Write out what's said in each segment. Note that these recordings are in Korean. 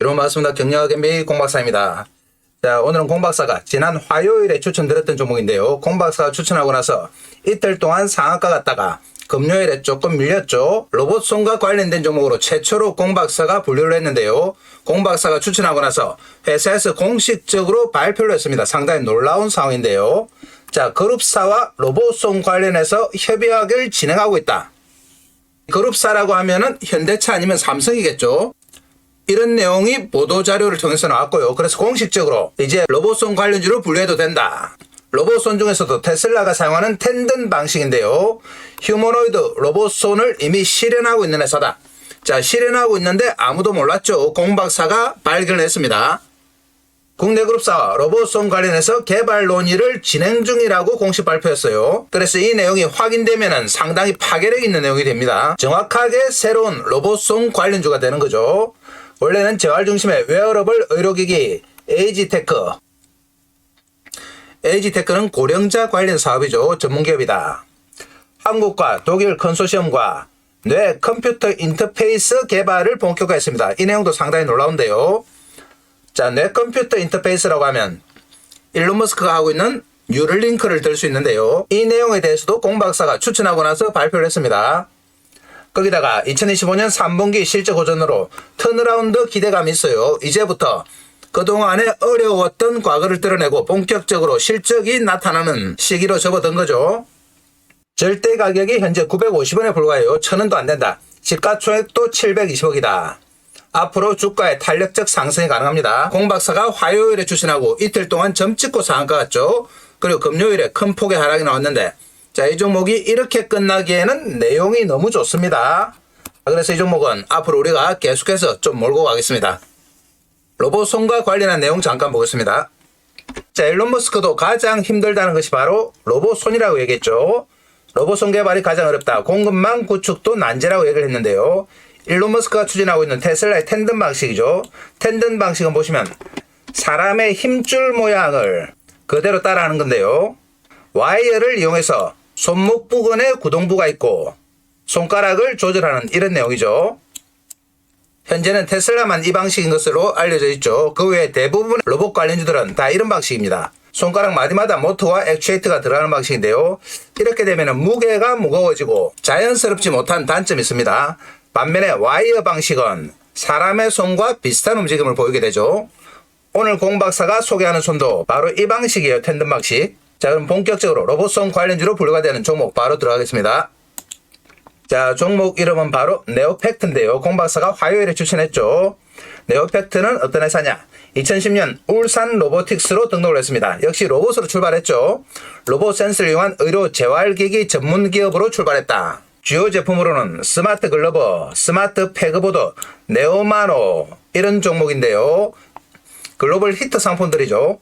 여러분 반갑습니다. 경영학연비 공박사입니다. 자, 오늘은 공박사가 지난 화요일에 추천드렸던 종목인데요. 공박사가 추천하고 나서 이틀 동안 상한가 갔다가 금요일에 조금 밀렸죠. 로봇손과 관련된 종목으로 최초로 공박사가 분류를 했는데요. 공박사가 추천하고 나서 회사에서 공식적으로 발표를 했습니다. 상당히 놀라운 상황인데요. 자, 그룹사와 로봇손 관련해서 협약을 진행하고 있다. 그룹사라고 하면은 현대차 아니면 삼성이겠죠. 이런 내용이 보도자료를 통해서 나왔고요. 그래서 공식적으로 이제 로봇손 관련주로 분류해도 된다. 로봇손 중에서도 테슬라가 사용하는 텐든 방식인데요. 휴머노이드 로봇손을 이미 실현하고 있는 회사다. 자, 실현하고 있는데 아무도 몰랐죠. 공박사가 발견을 했습니다. 국내 그룹사와 로봇손 관련해서 개발 논의를 진행 중이라고 공식 발표했어요. 그래서 이 내용이 확인되면 상당히 파괴력 있는 내용이 됩니다. 정확하게 새로운 로봇손 관련주가 되는 거죠. 원래는 재활 중심의 웨어러블 의료기기 에이지테크는 고령자 관련 사업이죠. 전문기업이다. 한국과 독일 컨소시엄과 뇌 컴퓨터 인터페이스 개발을 본격화했습니다. 이 내용도 상당히 놀라운데요. 자, 뇌 컴퓨터 인터페이스라고 하면 일론 머스크가 하고 있는 뉴럴링크를 들 수 있는데요. 이 내용에 대해서도 공박사가 추천하고 나서 발표를 했습니다. 거기다가 2025년 3분기 실적 호전으로 턴어라운드 기대감이 있어요. 이제부터 그동안에 어려웠던 과거를 드러내고 본격적으로 실적이 나타나는 시기로 접어든 거죠. 절대 가격이 현재 950원에 불과해요. 1000원도 안 된다. 시가총액도 720억이다. 앞으로 주가의 탄력적 상승이 가능합니다. 공박사가 화요일에 추천하고 이틀 동안 점 찍고 상한가 갔죠. 그리고 금요일에 큰 폭의 하락이 나왔는데, 자, 이 종목이 이렇게 끝나기에는 내용이 너무 좋습니다. 그래서 이 종목은 앞으로 우리가 계속해서 좀 몰고 가겠습니다. 로봇손과 관련한 내용 잠깐 보겠습니다. 자, 일론 머스크도 가장 힘들다는 것이 바로 로봇손이라고 얘기했죠. 로봇손 개발이 가장 어렵다. 공급망 구축도 난제라고 얘기를 했는데요. 일론 머스크가 추진하고 있는 테슬라의 텐든 방식이죠. 텐든 방식은 보시면 사람의 힘줄 모양을 그대로 따라하는 건데요. 와이어를 이용해서 손목 부근에 구동부가 있고 손가락을 조절하는 이런 내용이죠. 현재는 테슬라만 이 방식인 것으로 알려져 있죠. 그 외에 대부분 로봇 관련주들은 다 이런 방식입니다. 손가락 마디마다 모터와 액추에이터가 들어가는 방식인데요. 이렇게 되면 무게가 무거워지고 자연스럽지 못한 단점이 있습니다. 반면에 와이어 방식은 사람의 손과 비슷한 움직임을 보이게 되죠. 오늘 공박사가 소개하는 손도 바로 이 방식이에요. 텐든 방식. 자, 그럼 본격적으로 로봇손 관련주로 분류가 되는 종목 바로 들어가겠습니다. 자, 종목 이름은 바로 네오팩트인데요. 공박사가 화요일에 추천했죠. 네오팩트는 어떤 회사냐? 2010년 울산 로보틱스로 등록을 했습니다. 역시 로봇으로 출발했죠. 로봇 센서를 이용한 의료 재활기기 전문 기업으로 출발했다. 주요 제품으로는 스마트 글러버, 스마트 패그보드, 네오마노 이런 종목인데요. 글로벌 히트 상품들이죠.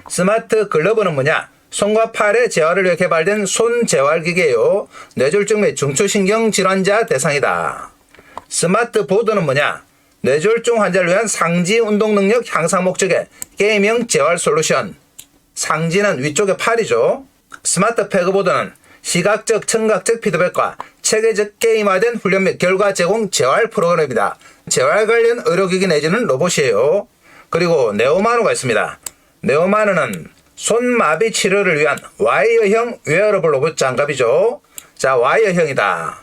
스마트 글러브는 뭐냐? 손과 팔의 재활을 위해 개발된 손 재활기기예요. 뇌졸중 및 중추신경 질환자 대상이다. 스마트 보드는 뭐냐? 뇌졸중 환자를 위한 상지 운동 능력 향상 목적의 게임형 재활 솔루션. 상지는 위쪽의 팔이죠. 스마트 패그보드는 시각적, 청각적 피드백과 체계적 게임화된 훈련 및 결과 제공 재활 프로그램입니다. 재활 관련 의료기기 내지는 로봇이에요. 그리고 네오마노가 있습니다. 네오마노는 손마비 치료를 위한 와이어형 웨어러블 로봇 장갑이죠. 자, 와이어형이다.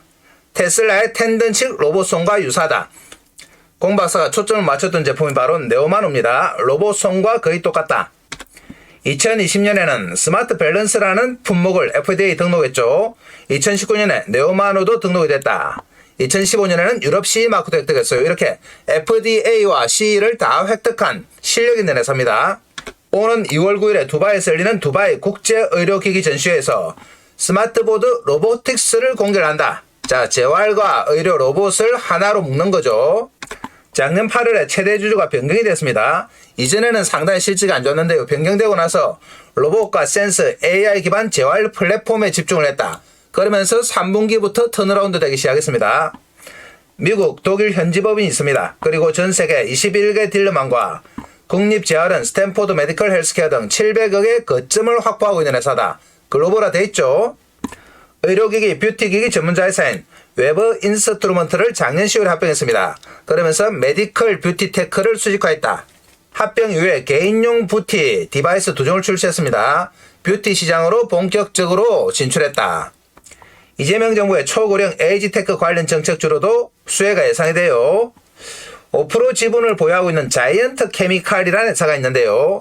테슬라의 텐든식 로봇손과 유사하다. 공박사가 초점을 맞췄던 제품이 바로 네오마노입니다. 로봇손과 거의 똑같다. 2020년에는 스마트 밸런스라는 품목을 FDA 등록했죠. 2019년에 네오마노도 등록이 됐다. 2015년에는 유럽 CE 마크도 획득했어요. 이렇게 FDA와 CE를 다 획득한 실력 있는 회사입니다. 오는 2월 9일에 두바이에서 열리는 두바이 국제의료기기 전시회에서 스마트보드 로보틱스를 공개를 한다. 자, 재활과 의료 로봇을 하나로 묶는 거죠. 작년 8월에 최대 주주가 변경이 됐습니다. 이전에는 상당히 실적이 안 좋았는데요. 변경되고 나서 로봇과 센서, AI 기반 재활 플랫폼에 집중을 했다. 그러면서 3분기부터 턴어라운드 되기 시작했습니다. 미국, 독일 현지법인이 있습니다. 그리고 전 세계 21개 딜러만과 국립재활원, 스탠포드 메디컬 헬스케어 등 700억의 거점을 확보하고 있는 회사다. 글로벌화 돼 있죠. 의료기기, 뷰티기기 전문자 회사인 웨버 인스트루먼트를 작년 10월에 합병했습니다. 그러면서 메디컬 뷰티 테크를 수직화했다. 합병 이후에 개인용 뷰티 디바이스 2종을 출시했습니다. 뷰티 시장으로 본격적으로 진출했다. 이재명 정부의 초고령 에이지테크 관련 정책주로도 수혜가 예상이 돼요. 5% 지분을 보유하고 있는 자이언트 케미칼이라는 회사가 있는데요.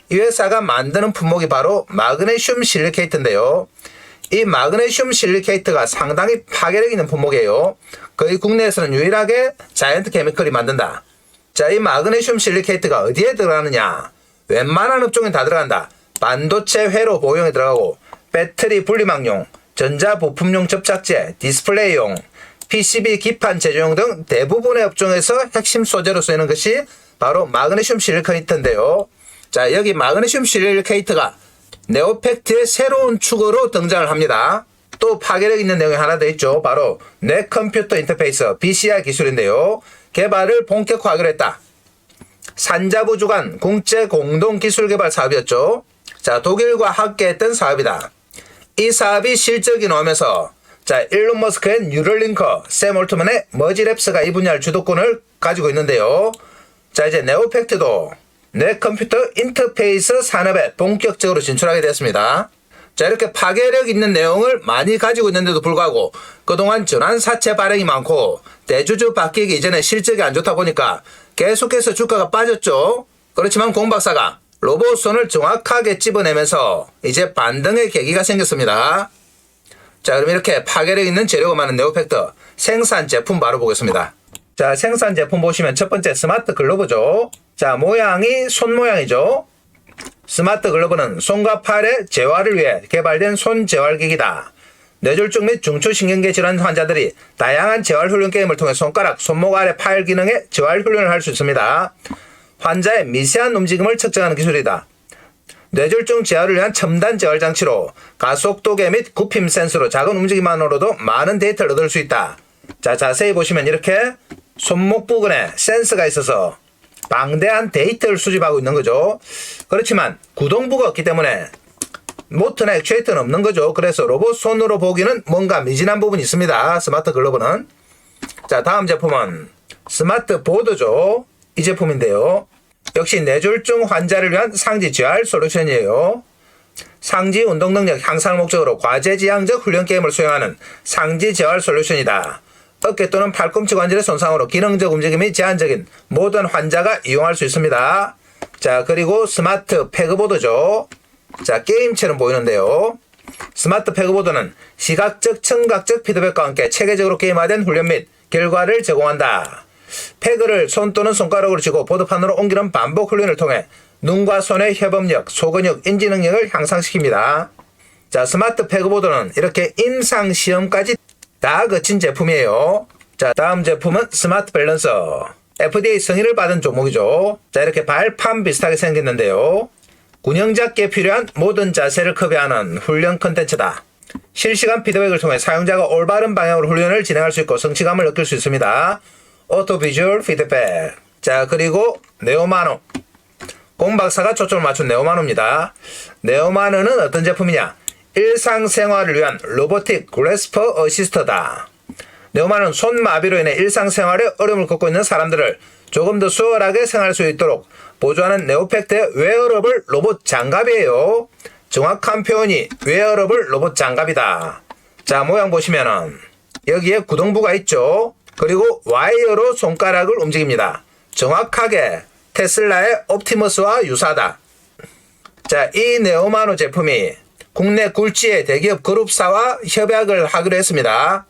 이 회사가 만드는 품목이 바로 마그네슘 실리케이트인데요. 이 마그네슘 실리케이트가 상당히 파괴력 있는 품목이에요. 거의 국내에서는 유일하게 자이언트 케미칼이 만든다. 자, 이 마그네슘 실리케이트가 어디에 들어가느냐? 웬만한 업종에 다 들어간다. 반도체 회로 보용에 들어가고 배터리 분리막용, 전자부품용 접착제, 디스플레이용, PCB 기판 제조용 등 대부분의 업종에서 핵심 소재로 쓰이는 것이 바로 마그네슘 실리케이트인데요. 자, 여기 마그네슘 실리케이트가 네오팩트의 새로운 축으로 등장을 합니다. 또 파괴력 있는 내용이 하나 더 있죠. 바로 뇌 컴퓨터 인터페이스 BCI 기술인데요. 개발을 본격화하기로 했다. 산자부 주관 국제 공동 기술 개발 사업이었죠. 자, 독일과 함께했던 사업이다. 이 사업이 실적이 나오면서 자, 일론 머스크의 뉴럴링커, 샘 올트만의 머지랩스가 이 분야의 주도권을 가지고 있는데요. 자, 이제 네오팩트도 뇌 컴퓨터 인터페이스 산업에 본격적으로 진출하게 되었습니다. 자, 이렇게 파괴력 있는 내용을 많이 가지고 있는데도 불구하고 그동안 전환사채 발행이 많고 대주주 바뀌기 이전에 실적이 안 좋다 보니까 계속해서 주가가 빠졌죠. 그렇지만 공 박사가 로봇손을 정확하게 집어내면서 이제 반등의 계기가 생겼습니다. 자, 그럼 이렇게 파괴력 있는 재료가 많은 네오팩트 생산 제품 바로 보겠습니다. 자, 생산 제품 보시면 첫 번째 스마트 글러브죠. 자, 모양이 손 모양이죠. 스마트 글러브는 손과 팔의 재활을 위해 개발된 손 재활기기다. 뇌졸중 및 중추신경계 질환 환자들이 다양한 재활 훈련 게임을 통해 손가락, 손목 아래 팔 기능의 재활 훈련을 할 수 있습니다. 환자의 미세한 움직임을 측정하는 기술이다. 뇌졸중 재활을 위한 첨단 재활 장치로 가속도계 및 굽힘 센서로 작은 움직임만으로도 많은 데이터를 얻을 수 있다. 자, 자세히 보시면 이렇게 손목 부근에 센서가 있어서 방대한 데이터를 수집하고 있는 거죠. 그렇지만 구동부가 없기 때문에 모터나 액추에이터는 없는 거죠. 그래서 로봇 손으로 보기는 뭔가 미진한 부분이 있습니다. 스마트 글러브는. 자, 다음 제품은 스마트 보드죠. 이 제품인데요. 역시 뇌졸중 환자를 위한 상지 재활 솔루션이에요. 상지 운동 능력 향상을 목적으로 과제지향적 훈련 게임을 수행하는 상지 재활 솔루션이다. 어깨 또는 팔꿈치 관절의 손상으로 기능적 움직임이 제한적인 모든 환자가 이용할 수 있습니다. 자, 그리고 스마트 패그보드죠. 자, 게임처럼 보이는데요. 스마트 패그보드는 시각적, 청각적 피드백과 함께 체계적으로 게임화된 훈련 및 결과를 제공한다. 패그를 손 또는 손가락으로 쥐고 보드판으로 옮기는 반복 훈련을 통해 눈과 손의 협업력, 소근육, 인지 능력을 향상시킵니다. 자, 스마트 패그보드는 이렇게 임상시험까지 다 거친 제품이에요. 자, 다음 제품은 스마트 밸런서. FDA 승인을 받은 종목이죠. 자, 이렇게 발판 비슷하게 생겼는데요. 균형잡기에 필요한 모든 자세를 커버하는 훈련 컨텐츠다. 실시간 피드백을 통해 사용자가 올바른 방향으로 훈련을 진행할 수 있고 성취감을 느낄 수 있습니다. 오토 비주얼 피드백. 자, 그리고 네오마노. 공 박사가 초점을 맞춘 네오마노입니다. 네오마노는 어떤 제품이냐? 일상생활을 위한 로보틱 그래스퍼 어시스터다. 네오마노는 손마비로 인해 일상생활에 어려움을 겪고 있는 사람들을 조금 더 수월하게 생활할 수 있도록 보조하는 네오팩트의 웨어러블 로봇 장갑이에요. 정확한 표현이 웨어러블 로봇 장갑이다. 자, 모양 보시면은 여기에 구동부가 있죠. 그리고 와이어로 손가락을 움직입니다. 정확하게 테슬라의 옵티머스와 유사하다. 자, 이 네오마노 제품이 국내 굴지의 대기업 그룹사와 협약을 하기로 했습니다.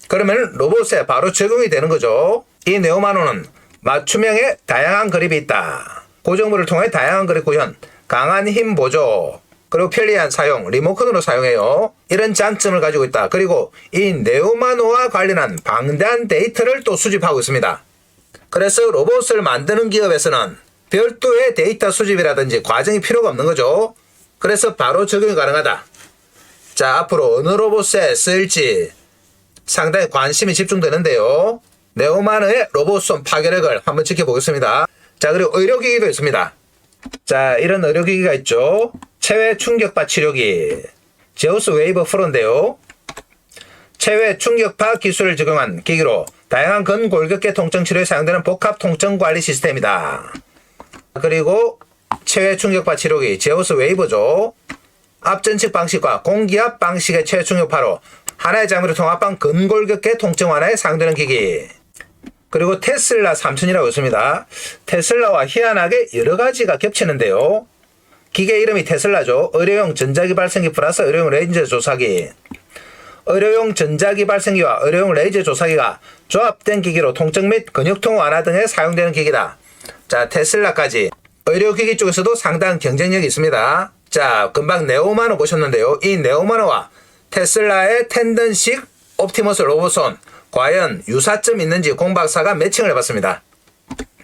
그러면 로봇에 바로 적용이 되는 거죠. 이 네오마노는 맞춤형의 다양한 그립이 있다. 고정물을 통해 다양한 그립 구현, 강한 힘 보조, 그리고 편리한 사용, 리모컨으로 사용해요. 이런 장점을 가지고 있다. 그리고 이 네오마노와 관련한 방대한 데이터를 또 수집하고 있습니다. 그래서 로봇을 만드는 기업에서는 별도의 데이터 수집이라든지 과정이 필요가 없는 거죠. 그래서 바로 적용이 가능하다. 자, 앞으로 어느 로봇에 쓰일지 상당히 관심이 집중되는데요. 네오마노의 로봇손 파괴력을 한번 지켜보겠습니다. 자, 그리고 의료기기도 있습니다. 자, 이런 의료기기가 있죠. 체외 충격파 치료기 제우스 웨이브 프로인데요. 체외 충격파 기술을 적용한 기기로 다양한 근골격계 통증 치료에 사용되는 복합 통증 관리 시스템이다. 그리고 체외 충격파 치료기 제우스 웨이브죠. 앞전측 방식과 공기압 방식의 체외 충격파로 하나의 장비로 통합한 근골격계 통증 완화에 사용되는 기기. 그리고 테슬라 3000이라고 있습니다. 테슬라와 희한하게 여러 가지가 겹치는데요. 기계 이름이 테슬라죠. 의료용 전자기 발생기 플러스 의료용 레이저 조사기. 의료용 전자기 발생기와 의료용 레이저 조사기가 조합된 기기로 통증 및 근육통 완화 등에 사용되는 기기다. 자, 테슬라까지. 의료기기 쪽에서도 상당한 경쟁력이 있습니다. 자, 금방 네오마노 보셨는데요. 이 네오마노와 테슬라의 텐던식 옵티머스 로봇손 과연 유사점 있는지 공박사가 매칭을 해봤습니다.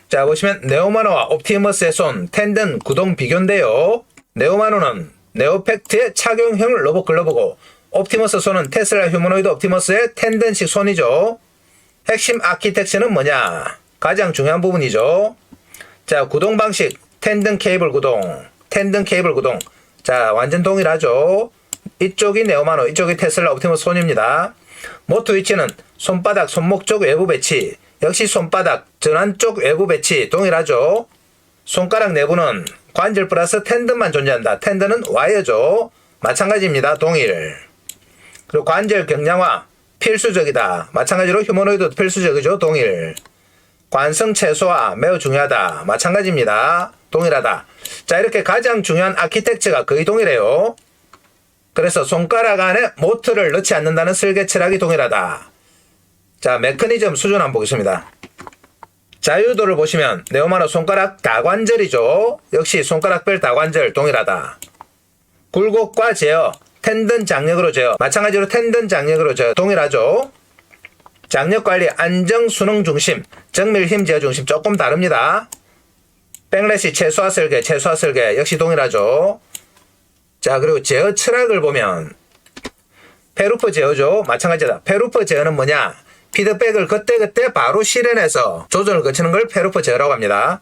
자, 보시면 네오마노와 옵티머스의 손 텐던 구동 비교인데요. 네오마노는 네오팩트의 착용형 로봇 글러브고 옵티머스 손은 테슬라 휴머노이드 옵티머스의 텐던식 손이죠. 핵심 아키텍처는 뭐냐? 가장 중요한 부분이죠. 자, 구동 방식 텐던 케이블 구동. 자, 완전 동일하죠. 이쪽이 네오마노, 이쪽이 테슬라 옵티머스 손입니다. 모트 위치는 손바닥, 손목 쪽 외부 배치. 역시 손바닥, 전환 쪽 외부 배치 동일하죠. 손가락 내부는 관절 플러스 텐던만 존재한다. 텐던은 와이어죠. 마찬가지입니다. 동일. 그리고 관절 경량화 필수적이다. 마찬가지로 휴머노이드 필수적이죠. 동일. 관성 최소화 매우 중요하다. 마찬가지입니다. 동일하다. 자, 이렇게 가장 중요한 아키텍처가 거의 동일해요. 그래서 손가락 안에 모터를 넣지 않는다는 설계 철학이 동일하다. 자, 메커니즘 수준 한번 보겠습니다. 자유도를 보시면 네오마노 손가락 다관절이죠. 역시 손가락별 다관절 동일하다. 굴곡과 제어, 텐던 장력으로 제어. 마찬가지로 텐던 장력으로 제어 동일하죠. 장력관리, 안정, 순응 중심, 정밀 힘 제어 중심 조금 다릅니다. 백래시 최소화 설계 역시 동일하죠. 자, 그리고 제어 철학을 보면 페루프 제어죠. 마찬가지다. 페루프 제어는 뭐냐? 피드백을 그때그때 바로 실현해서 조정을 거치는 걸 페루프 제어라고 합니다.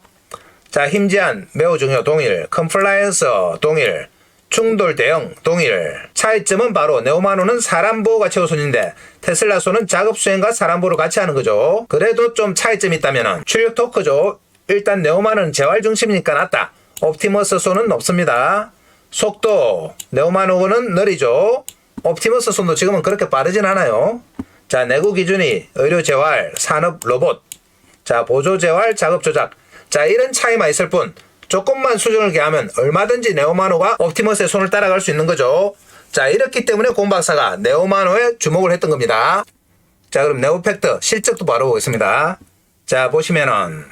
자, 힘 제한 매우 중요 동일. 컴플라이언스 동일. 충돌 대응 동일. 차이점은 바로 네오마노는 사람 보호가 최우선인데 테슬라 손은 작업 수행과 사람 보호를 같이 하는 거죠. 그래도 좀 차이점이 있다면 출력 토크죠. 일단 네오마노는 재활 중심이니까 낫다. 옵티머스 손은 높습니다. 속도 네오마노는 느리죠. 옵티머스 손도 지금은 그렇게 빠르진 않아요. 자, 내구 기준이 의료 재활, 산업 로봇. 자, 보조 재활, 작업 조작. 자, 이런 차이만 있을 뿐 조금만 수정을 개하면 얼마든지 네오마노가 옵티머스의 손을 따라갈 수 있는 거죠. 자, 이렇기 때문에 공박사가 네오마노에 주목을 했던 겁니다. 자, 그럼 네오팩트 실적도 바로 보겠습니다. 자, 보시면은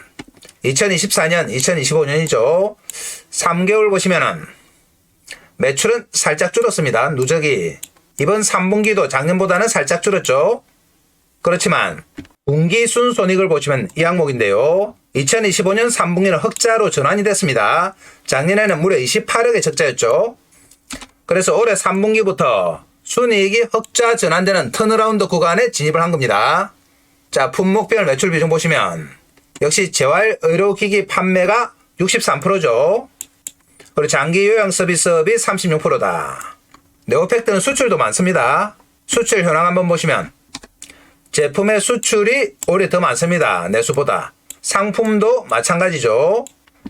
2024년, 2025년이죠. 3개월 보시면은 매출은 살짝 줄었습니다. 누적이. 이번 3분기도 작년보다는 살짝 줄었죠. 그렇지만 분기 순손익을 보시면 이 항목인데요. 2025년 3분기는 흑자로 전환이 됐습니다. 작년에는 무려 28억의 적자였죠. 그래서 올해 3분기부터 순이익이 흑자 전환되는 턴어라운드 구간에 진입을 한 겁니다. 자, 품목별 매출 비중 보시면 역시 재활 의료기기 판매가 63%죠. 그리고 장기 요양 서비스업이 36%다. 네오팩트는 수출도 많습니다. 수출 현황 한번 보시면 제품의 수출이 올해 더 많습니다. 내수보다. 상품도 마찬가지죠.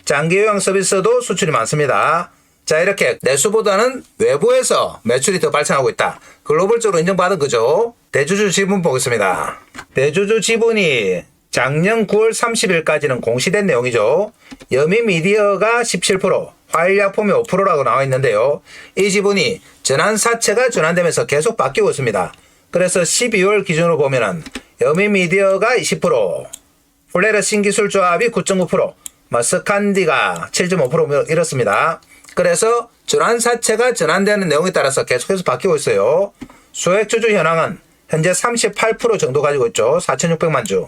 장기 요양 서비스도 수출이 많습니다. 자, 이렇게 내수보다는 외부에서 매출이 더 발생하고 있다. 글로벌적으로 인정받은 거죠. 대주주 지분 보겠습니다. 대주주 지분이 작년 9월 30일까지는 공시된 내용이죠. 여미미디어가 17%, 화일약품이 5%라고 나와 있는데요. 이 지분이 전환사채가 전환되면서 계속 바뀌고 있습니다. 그래서 12월 기준으로 보면은 여미미디어가 20%, 플레르 신기술조합이 9.9%, 스칸디가 7.5% 이렇습니다. 그래서 전환사채가 전환되는 내용에 따라서 계속해서 바뀌고 있어요. 소액주주 현황은 현재 38% 정도 가지고 있죠. 4,600만 주.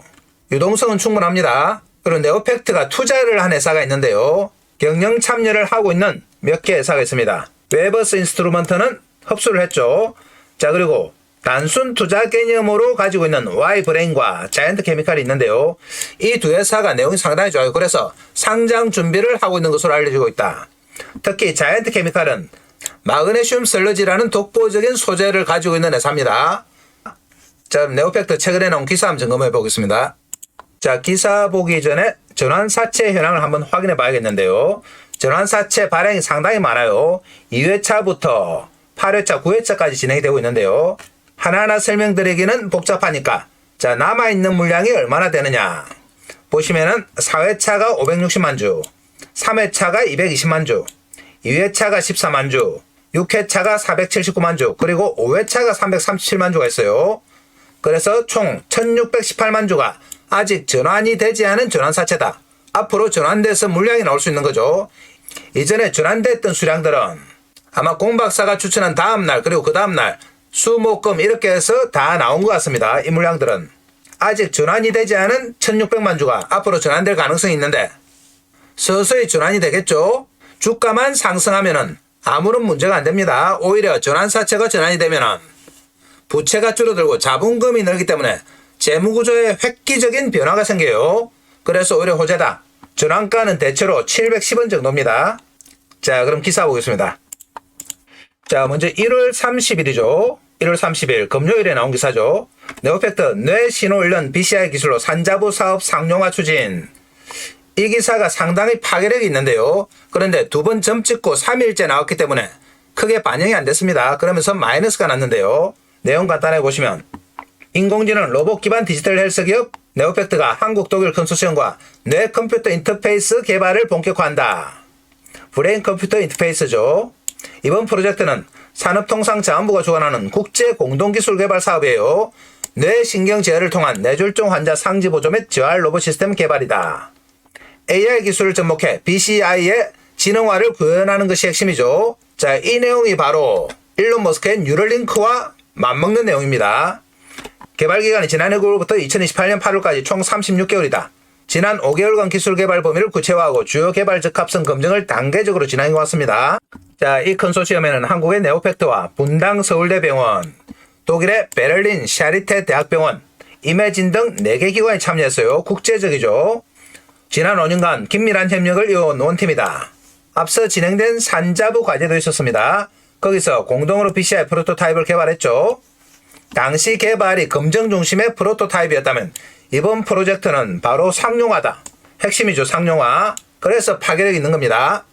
유동성은 충분합니다. 그리고 네오팩트가 투자를 한 회사가 있는데요. 경영 참여를 하고 있는 몇 개 회사가 있습니다. 웨버스 인스트루먼트는 흡수를 했죠. 자, 그리고 단순 투자 개념으로 가지고 있는 Y브레인과 자이언트 케미칼이 있는데요. 이 두 회사가 내용이 상당히 좋아요. 그래서 상장 준비를 하고 있는 것으로 알려지고 있다. 특히 자이언트 케미칼은 마그네슘 슬러지라는 독보적인 소재를 가지고 있는 회사입니다. 자, 네오팩트 최근에 나온 기사 한번 점검해 보겠습니다. 자, 기사 보기 전에 전환사채 현황을 한번 확인해 봐야겠는데요. 전환사채 발행이 상당히 많아요. 2회차부터 8회차, 9회차까지 진행이 되고 있는데요. 하나하나 설명드리기는 복잡하니까 자, 남아있는 물량이 얼마나 되느냐 보시면은 4회차가 560만 주, 3회차가 220만 주, 2회차가 14만 주, 6회차가 479만 주, 그리고 5회차가 337만 주가 있어요. 그래서 총 1618만 주가 아직 전환이 되지 않은 전환사채다. 앞으로 전환돼서 물량이 나올 수 있는 거죠. 이전에 전환됐던 수량들은 아마 공박사가 추천한 다음날 그리고 그 다음날 수목금 이렇게 해서 다 나온 것 같습니다. 이 물량들은 아직 전환이 되지 않은 1600만 주가 앞으로 전환될 가능성이 있는데 서서히 전환이 되겠죠. 주가만 상승하면은 아무런 문제가 안 됩니다. 오히려 전환사채가 전환이 되면은 부채가 줄어들고 자본금이 늘기 때문에 재무구조에 획기적인 변화가 생겨요. 그래서 오히려 호재다. 전환가는 대체로 710원 정도입니다. 자, 그럼 기사 보겠습니다. 자, 먼저 1월 30일이죠. 1월 30일 금요일에 나온 기사죠. 네오팩트 뇌신호 일련 BCI 기술로 산자부 사업 상용화 추진. 이 기사가 상당히 파괴력이 있는데요. 그런데 두 번 점 찍고 3일째 나왔기 때문에 크게 반영이 안 됐습니다. 그러면서 마이너스가 났는데요. 내용 간단하게 보시면 인공지능 로봇 기반 디지털 헬스 기업 네오팩트가 한국 독일 컨소시엄과 뇌 컴퓨터 인터페이스 개발을 본격화한다. 브레인 컴퓨터 인터페이스죠. 이번 프로젝트는 산업통상자원부가 주관하는 국제 공동기술 개발 사업이에요. 뇌신경 제어를 통한 뇌졸중 환자 상지 보조 및 재활 로봇 시스템 개발이다. AI 기술을 접목해 BCI의 지능화를 구현하는 것이 핵심이죠. 자, 이 내용이 바로 일론 머스크의 뉴럴링크와 맞먹는 내용입니다. 개발 기간이 지난해 9월부터 2028년 8월까지 총 36개월이다. 지난 5개월간 기술 개발 범위를 구체화하고 주요 개발 적합성 검증을 단계적으로 진행해 왔습니다. 자, 이 컨소시엄에는 한국의 네오팩트와 분당 서울대병원, 독일의 베를린 샤리테 대학병원, 이매진 등 4개 기관이 참여했어요. 국제적이죠. 지난 5년간 긴밀한 협력을 이어온 원팀이다. 앞서 진행된 산자부 과제도 있었습니다. 거기서 공동으로 BCI 프로토타입을 개발했죠. 당시 개발이 검증 중심의 프로토타입이었다면 이번 프로젝트는 바로 상용화다. 핵심이죠, 상용화. 그래서 파괴력이 있는 겁니다.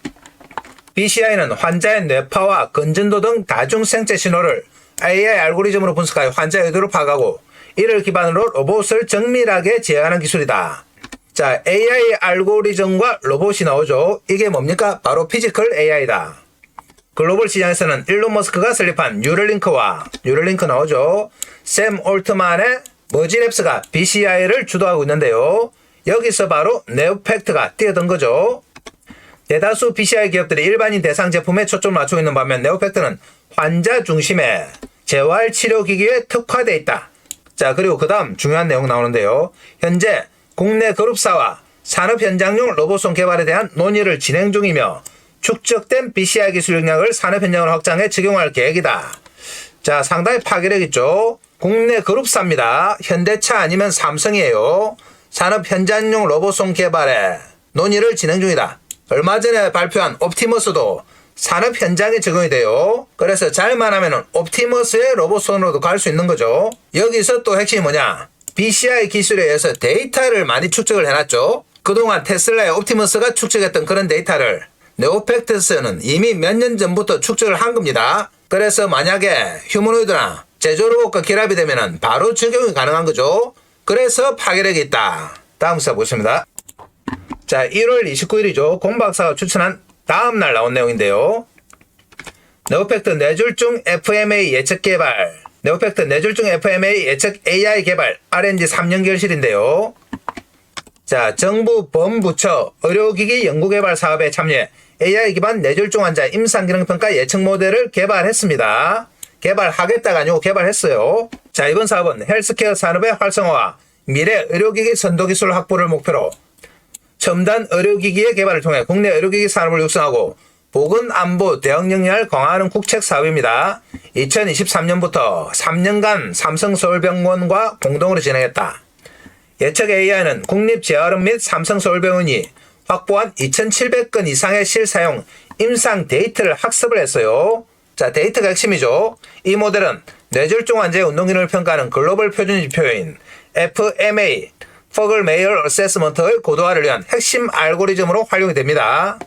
BCI는 환자의 뇌파와 건전도 등 다중생체 신호를 AI 알고리즘으로 분석하여 환자의 의도를 파악하고 이를 기반으로 로봇을 정밀하게 제어하는 기술이다. 자, AI 알고리즘과 로봇이 나오죠. 이게 뭡니까? 바로 피지컬 AI다. 글로벌 시장에서는 일론 머스크가 설립한 뉴럴링크 나오죠. 샘 올트만의 머지랩스가 BCI를 주도하고 있는데요. 여기서 바로 네오팩트가 뛰어든 거죠. 대다수 BCI 기업들이 일반인 대상 제품에 초점을 맞추고 있는 반면 네오팩트는 환자 중심의 재활치료기기에 특화되어 있다. 자, 그리고 그 다음 중요한 내용 나오는데요. 현재 국내 그룹사와 산업 현장용 로봇송 개발에 대한 논의를 진행 중이며 축적된 BCI 기술 역량을 산업 현장으로 확장해 적용할 계획이다. 자, 상당히 파괴력 있죠. 국내 그룹사입니다. 현대차 아니면 삼성이에요. 산업 현장용 로봇송 개발에 논의를 진행 중이다. 얼마 전에 발표한 옵티머스도 산업 현장에 적용이 돼요. 그래서 잘만 하면 옵티머스의 로봇손으로도 갈 수 있는 거죠. 여기서 또 핵심이 뭐냐? BCI 기술에 의해서 데이터를 많이 축적을 해놨죠. 그동안 테슬라의 옵티머스가 축적했던 그런 데이터를 네오팩트에서는 이미 몇 년 전부터 축적을 한 겁니다. 그래서 만약에 휴머노이드나 제조로봇과 결합이 되면 바로 적용이 가능한 거죠. 그래서 파괴력이 있다. 다음 기사 보겠습니다. 자, 1월 29일이죠. 공박사가 추천한 다음날 나온 내용인데요. 네오팩트 뇌졸중 FMA 예측 개발, 네오팩트 뇌졸중 FMA 예측 AI 개발 R&D 3년 결실인데요. 자, 정부 범부처 의료기기 연구개발 사업에 참여해 AI 기반 뇌졸중 환자 임상기능평가 예측 모델을 개발했습니다. 개발하겠다가 아니고 개발했어요. 자, 이번 사업은 헬스케어 산업의 활성화와 미래 의료기기 선도기술 확보를 목표로 첨단 의료기기의 개발을 통해 국내 의료기기 산업을 육성하고 보건안보 대응 역량을 강화하는 국책 사업입니다. 2023년부터 3년간 삼성서울병원과 공동으로 진행했다. 예측 AI는 국립재활원 및 삼성서울병원이 확보한 2,700건 이상의 실사용 임상 데이터를 학습을 했어요. 자, 데이터가 핵심이죠. 이 모델은 뇌졸중 환자의 운동 기능을 평가하는 글로벌 표준 지표인 FMA, Fogel Mayer Assessment의 고도화를 위한 핵심 알고리즘으로 활용이 됩니다.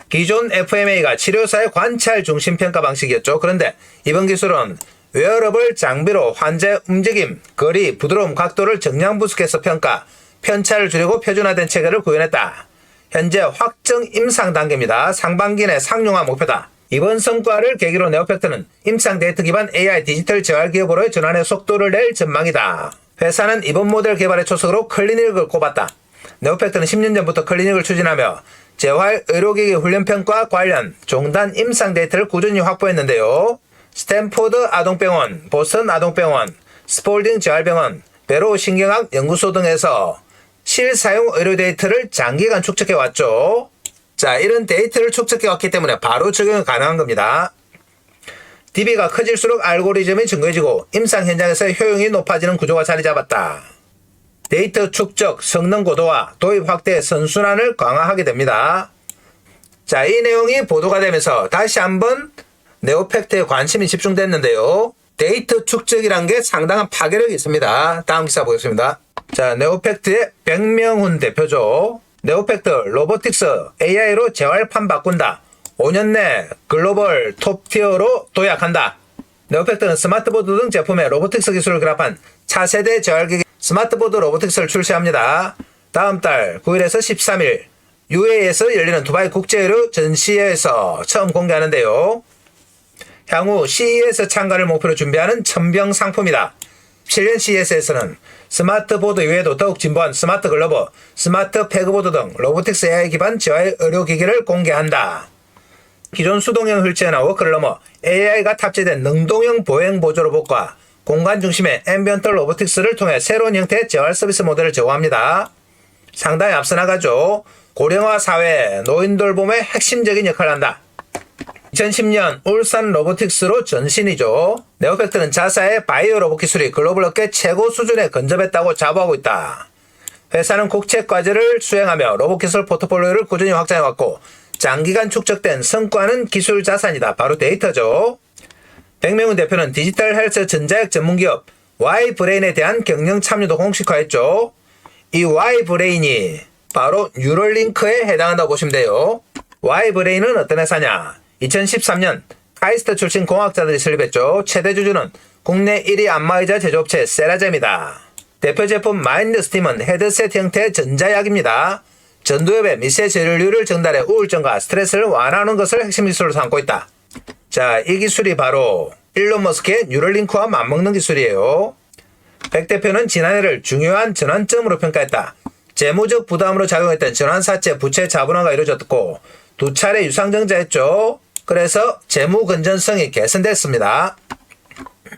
기존 FMA가 치료사의 관찰 중심 평가 방식이었죠. 그런데 이번 기술은 웨어러블 장비로 환자의 움직임, 거리, 부드러움, 각도를 정량분석해서 평가, 편차를 줄이고 표준화된 체계를 구현했다. 현재 확정 임상 단계입니다. 상반기 내 상용화 목표다. 이번 성과를 계기로 네오팩트는 임상 데이터 기반 AI 디지털 재활 기업으로의 전환의 속도를 낼 전망이다. 회사는 이번 모델 개발의 초석으로 클리닉을 꼽았다. 네오팩트는 10년 전부터 클리닉을 추진하며 재활 의료기기 훈련평가 관련 종단 임상 데이터를 꾸준히 확보했는데요. 스탠포드 아동병원, 보스턴 아동병원, 스폴딩 재활병원, 베로 신경학 연구소 등에서 실사용 의료 데이터를 장기간 축적해왔죠. 자, 이런 데이터를 축적해왔기 때문에 바로 적용이 가능한 겁니다. DB가 커질수록 알고리즘이 증거해지고 임상 현장에서 효용이 높아지는 구조가 자리 잡았다. 데이터 축적, 성능 고도화, 도입 확대, 선순환을 강화하게 됩니다. 자, 이 내용이 보도가 되면서 다시 한번 네오팩트에 관심이 집중됐는데요. 데이터 축적이란 게 상당한 파괴력이 있습니다. 다음 기사 보겠습니다. 자, 네오팩트의 백명훈 대표죠. 네오팩트 로보틱스 AI로 재활판 바꾼다. 5년 내 글로벌 톱티어로 도약한다. 네오팩트는 스마트보드 등 제품에 로보틱스 기술을 결합한 차세대 재활기기 스마트보드 로보틱스를 출시합니다. 다음 달 9일에서 13일 UAE에서 열리는 두바이 국제의료 전시회에서 처음 공개하는데요. 향후 CES 참가를 목표로 준비하는 천병 상품이다. 7년 CES에서는 스마트보드 이외에도 더욱 진보한 스마트 글러브, 스마트 패그보드 등 로보틱스 AI 기반 재활 의료기기를 공개한다. 기존 수동형 휠체어나 워크를 넘어 AI가 탑재된 능동형 보행 보조 로봇과 공간 중심의 앰비언트 로보틱스를 통해 새로운 형태의 재활 서비스 모델을 제공합니다. 상당히 앞서 나가죠. 고령화 사회에 노인 돌봄의 핵심적인 역할을 한다. 2010년 울산 로보틱스로 전신이죠. 네오팩트는 자사의 바이오 로봇 기술이 글로벌 업계 최고 수준에 근접했다고 자부하고 있다. 회사는 국책 과제를 수행하며 로봇 기술 포트폴리오를 꾸준히 확장해왔고 장기간 축적된 성과는 기술 자산이다. 바로 데이터죠. 백명훈 대표는 디지털 헬스 전자약 전문기업 Y브레인에 대한 경영 참여도 공식화했죠. 이 Y브레인이 바로 뉴럴링크에 해당한다고 보시면 돼요. Y브레인은 어떤 회사냐? 2013년 카이스트 출신 공학자들이 설립했죠. 최대 주주는 국내 1위 안마의자 제조업체 세라젬이다. 대표 제품 마인드 스팀은 헤드셋 형태의 전자약입니다. 전두엽에 미세 전류를 전달해 우울증과 스트레스를 완화하는 것을 핵심 기술로 삼고 있다. 자, 이 기술이 바로 일론 머스크의 뉴럴링크와 맞먹는 기술이에요. 백 대표는 지난해를 중요한 전환점으로 평가했다. 재무적 부담으로 작용했던 전환사채 부채 자본화가 이루어졌고 2차례 유상증자했죠. 그래서 재무 건전성이 개선됐습니다.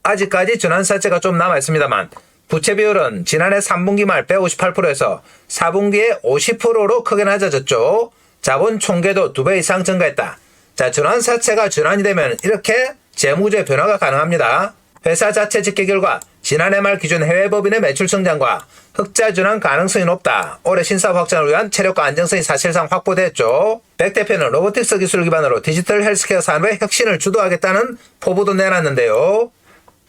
아직까지 전환사채가 좀 남아있습니다만 부채 비율은 지난해 3분기 말 158%에서 4분기에 50%로 크게 낮아졌죠. 자본 총계도 2배 이상 증가했다. 자, 전환사채가 전환이 되면 이렇게 재무제 변화가 가능합니다. 회사 자체 집계 결과 지난해 말 기준 해외 법인의 매출 성장과 흑자 전환 가능성이 높다. 올해 신사업 확장을 위한 체력과 안정성이 사실상 확보됐죠. 백 대표는 로보틱스 기술 기반으로 디지털 헬스케어 산업의 혁신을 주도하겠다는 포부도 내놨는데요.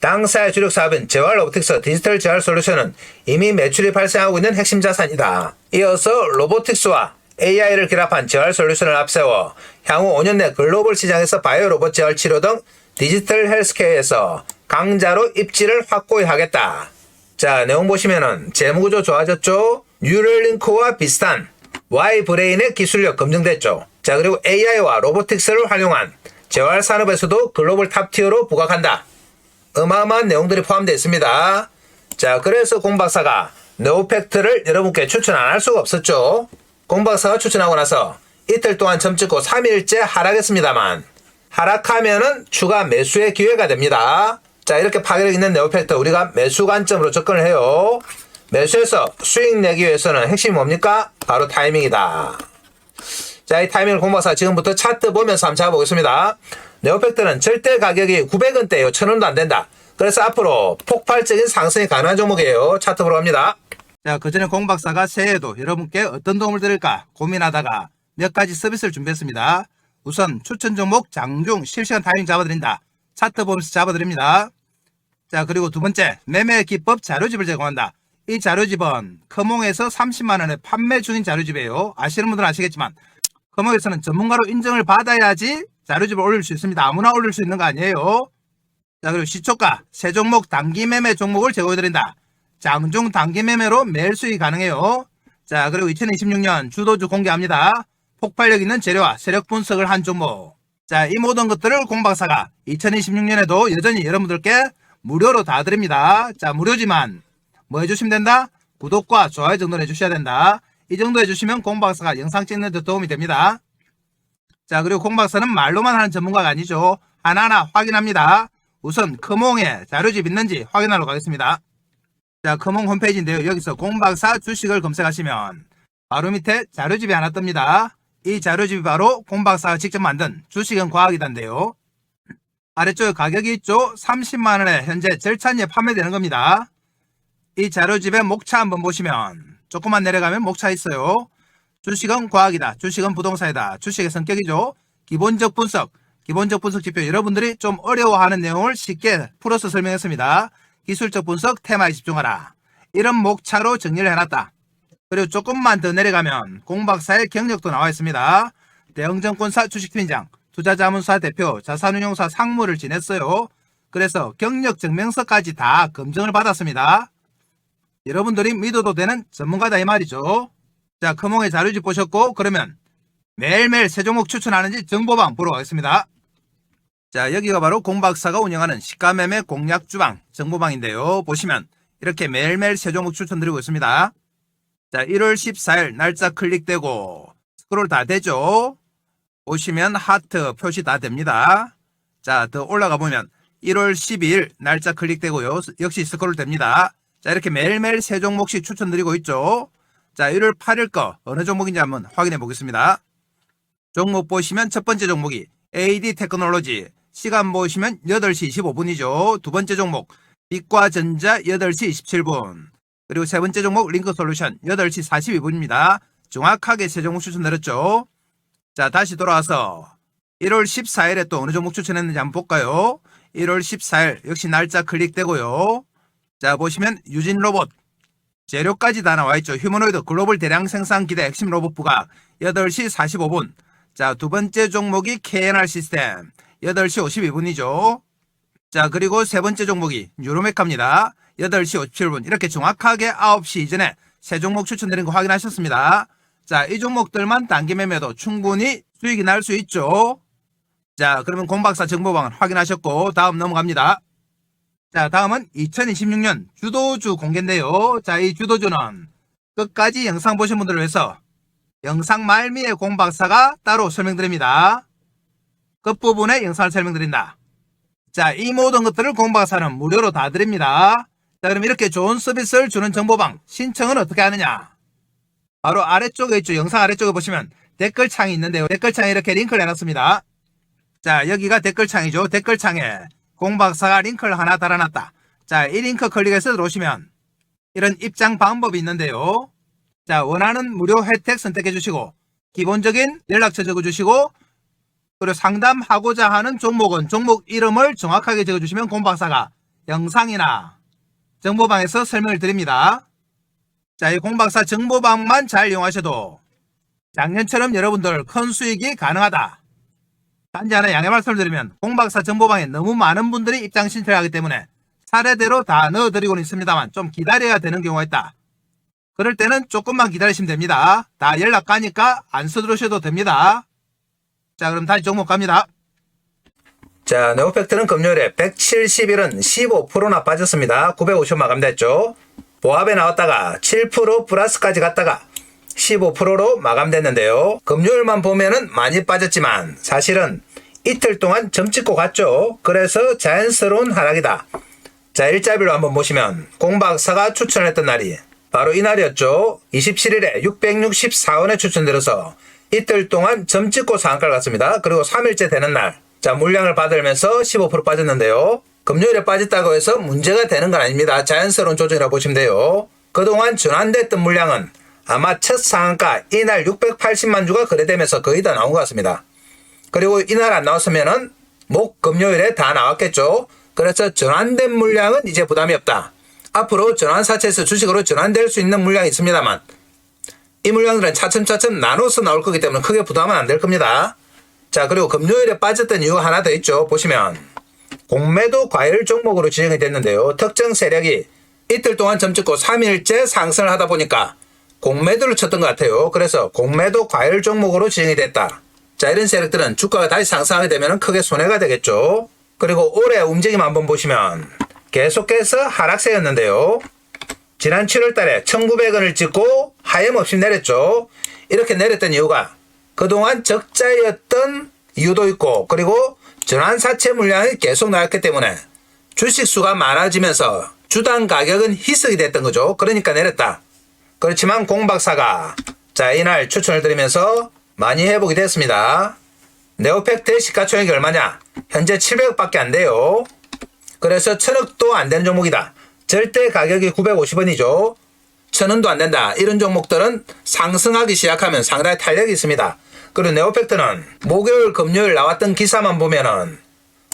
당사의 주력 사업인 재활 로보틱스 디지털 재활 솔루션은 이미 매출이 발생하고 있는 핵심 자산이다. 이어서 로보틱스와 AI를 결합한 재활 솔루션을 앞세워 향후 5년 내 글로벌 시장에서 바이오 로봇 재활 치료 등 디지털 헬스케어에서 강자로 입지를 확고히 하겠다. 자, 내용 보시면은 재무구조 좋아졌죠? 뉴럴링크와 비슷한 Y브레인의 기술력 검증됐죠. 자, 그리고 AI와 로보틱스를 활용한 재활 산업에서도 글로벌 탑티어로 부각한다. 어마어마한 내용들이 포함되어 있습니다. 자, 그래서 공박사가 네오팩트를 여러분께 추천 안 할 수가 없었죠. 공박사가 추천하고 나서 이틀 동안 점 찍고 3일째 하락했습니다만 하락하면은 추가 매수의 기회가 됩니다. 자, 이렇게 파괴력 있는 네오팩트 우리가 매수 관점으로 접근을 해요. 매수해서 수익 내기 위해서는 핵심이 뭡니까? 바로 타이밍이다. 자, 이 타이밍을 공박사가 지금부터 차트 보면서 한번 잡아보겠습니다. 네오팩트는 절대 가격이 900원대예요. 1000원도 안 된다. 그래서 앞으로 폭발적인 상승이 가능한 종목이에요. 차트 보러 갑니다. 자, 그전에 공박사가 새해에도 여러분께 어떤 도움을 드릴까 고민하다가 몇 가지 서비스를 준비했습니다. 우선 추천 종목 장중 실시간 타이밍 잡아드린다. 차트 보면서 잡아드립니다. 자, 그리고 두 번째, 매매 기법 자료집을 제공한다. 이 자료집은 커몽에서 30만원에 판매 중인 자료집이에요. 아시는 분들은 아시겠지만 커몽에서는 전문가로 인정을 받아야지 자료집을 올릴 수 있습니다. 아무나 올릴 수 있는 거 아니에요. 자, 그리고 시초가 세 종목 단기 매매 종목을 제공해드린다. 장중 단기 매매로 매일 수익이 가능해요. 자, 그리고 2026년 주도주 공개합니다. 폭발력 있는 재료와 세력 분석을 한 종목. 자, 이 모든 것들을 공박사가 2026년에도 여전히 여러분들께 무료로 다 드립니다. 자, 무료지만 뭐 해주시면 된다? 구독과 좋아요 정도는 해주셔야 된다. 이 정도 해주시면 공박사가 영상 찍는 데 도움이 됩니다. 자, 그리고 공박사는 말로만 하는 전문가가 아니죠. 하나하나 확인합니다. 우선 커몽에 자료집 있는지 확인하러 가겠습니다. 자, 커몽 홈페이지인데요. 여기서 공박사 주식을 검색하시면 바로 밑에 자료집이 하나 뜹니다. 이 자료집이 바로 공박사가 직접 만든 주식은 과학이다인데요. 아래쪽에 가격이 있죠. 30만원에 현재 절찬리에 판매되는 겁니다. 이 자료집의 목차 한번 보시면 조금만 내려가면 목차 있어요. 주식은 과학이다. 주식은 부동산이다. 주식의 성격이죠. 기본적 분석 지표, 여러분들이 좀 어려워하는 내용을 쉽게 풀어서 설명했습니다. 기술적 분석 테마에 집중하라. 이런 목차로 정리를 해놨다. 그리고 조금만 더 내려가면 공박사의 경력도 나와 있습니다. 대형증권사 주식팀장, 투자자문사 대표, 자산운용사 상무를 지냈어요. 그래서 경력 증명서까지 다 검증을 받았습니다. 여러분들이 믿어도 되는 전문가다 이 말이죠. 자, 커몽의 자료집 보셨고, 그러면 매일매일 새 종목 추천하는지 정보방 보러 가겠습니다. 자, 여기가 바로 공박사가 운영하는 시가매매 공략주방 정보방인데요. 보시면 이렇게 매일매일 새 종목 추천드리고 있습니다. 자, 1월 14일 날짜 클릭되고 스크롤 다 되죠. 보시면 하트 표시 다 됩니다. 자, 더 올라가 보면 1월 12일 날짜 클릭되고요. 역시 스크롤 됩니다. 자, 이렇게 매일매일 새 종목씩 추천드리고 있죠. 자, 1월 8일 거 어느 종목인지 한번 확인해 보겠습니다. 종목 보시면 첫 번째 종목이 AD 테크놀로지, 시간 보시면 8시 25분이죠. 두 번째 종목 빛과전자 8시 27분. 그리고 세 번째 종목 링크솔루션 8시 42분입니다. 정확하게 세 종목 추천드렸죠. 자, 다시 돌아와서 1월 14일에 또 어느 종목 추천했는지 한번 볼까요? 1월 14일 역시 날짜 클릭되고요. 자, 보시면 유진로봇 재료까지 다 나와있죠. 휴머노이드 글로벌 대량 생산 기대 핵심 로봇 부각 8시 45분. 자, 두 번째 종목이 KNR 시스템 8시 52분이죠. 자, 그리고 세 번째 종목이 뉴로메카입니다. 8시 57분. 이렇게 정확하게 9시 이전에 세 종목 추천드린 거 확인하셨습니다. 자, 이 종목들만 단기 매매도 충분히 수익이 날 수 있죠. 자, 그러면 공박사 정보방은 확인하셨고 다음 넘어갑니다. 자, 다음은 2026년 주도주 공개인데요. 자, 이 주도주는 끝까지 영상 보신 분들을 위해서 영상 말미에 공박사가 따로 설명드립니다. 끝부분에 영상을 설명드린다. 자, 이 모든 것들을 공박사는 무료로 다 드립니다. 자, 그럼 이렇게 좋은 서비스를 주는 정보방 신청은 어떻게 하느냐? 바로 아래쪽에 있죠. 영상 아래쪽에 보시면 댓글창이 있는데요. 댓글창에 이렇게 링크를 해놨습니다. 자, 여기가 댓글창이죠. 댓글창에 공박사가 링크를 하나 달아놨다. 자, 이 링크 클릭해서 들어오시면 이런 입장 방법이 있는데요. 자, 원하는 무료 혜택 선택해 주시고 기본적인 연락처 적어주시고 그리고 상담하고자 하는 종목은 종목 이름을 정확하게 적어주시면 공박사가 영상이나 정보방에서 설명을 드립니다. 자, 이 공박사 정보방만 잘 이용하셔도 작년처럼 여러분들 큰 수익이 가능하다. 단지 하나 양해 말씀을 드리면 공박사 정보방에 너무 많은 분들이 입장 신청을 하기 때문에 차례대로 다 넣어드리고는 있습니다만 좀 기다려야 되는 경우가 있다. 그럴 때는 조금만 기다리시면 됩니다. 다 연락 가니까 안 서두르셔도 됩니다. 자, 그럼 다시 종목 갑니다. 자, 네오팩트는 금요일에 171은 15%나 빠졌습니다. 950 마감됐죠. 보합에 나왔다가 7% 플러스까지 갔다가 15%로 마감됐는데요. 금요일만 보면은 많이 빠졌지만 사실은 이틀 동안 점 찍고 갔죠. 그래서 자연스러운 하락이다. 자, 일자별로 한번 보시면 공박사가 추천했던 날이 바로 이 날이었죠. 27일에 664원에 추천드려서 이틀 동안 점 찍고 상한가를 갔습니다. 그리고 3일째 되는 날, 자, 물량을 받으면서 15% 빠졌는데요. 금요일에 빠졌다고 해서 문제가 되는 건 아닙니다. 자연스러운 조정이라고 보시면 돼요. 그동안 전환됐던 물량은 아마 첫 상한가 이날 680만 주가 거래되면서 거의 다 나온 것 같습니다. 그리고 이날 안 나왔으면은 목, 금요일에 다 나왔겠죠. 그래서 전환된 물량은 이제 부담이 없다. 앞으로 전환사채에서 주식으로 전환될 수 있는 물량이 있습니다만 이 물량들은 차츰차츰 나눠서 나올 거기 때문에 크게 부담은 안 될 겁니다. 자, 그리고 금요일에 빠졌던 이유가 하나 더 있죠. 보시면 공매도 과열 종목으로 지정이 됐는데요. 특정 세력이 이틀 동안 점찍고 3일째 상승을 하다 보니까 공매도를 쳤던 것 같아요. 그래서 공매도 과열 종목으로 지정이 됐다. 자, 이런 세력들은 주가가 다시 상승하게 되면 크게 손해가 되겠죠. 그리고 올해 움직임 한번 보시면 계속해서 하락세였는데요. 지난 7월 달에 1,900원을 찍고 하염없이 내렸죠. 이렇게 내렸던 이유가 그동안 적자였던 이유도 있고 그리고 전환사채 물량이 계속 나왔기 때문에 주식 수가 많아지면서 주당 가격은 희석이 됐던 거죠. 그러니까 내렸다. 그렇지만 공박사가 자, 이날 추천을 드리면서 많이 회복이 됐습니다. 네오팩트의 시가총액이 얼마냐? 현재 700억밖에 안 돼요. 그래서 1,000억도 안 되는 종목이다. 절대 가격이 950원이죠. 1,000원도 안 된다. 이런 종목들은 상승하기 시작하면 상당히 탄력이 있습니다. 그리고 네오팩트는 목요일, 금요일 나왔던 기사만 보면은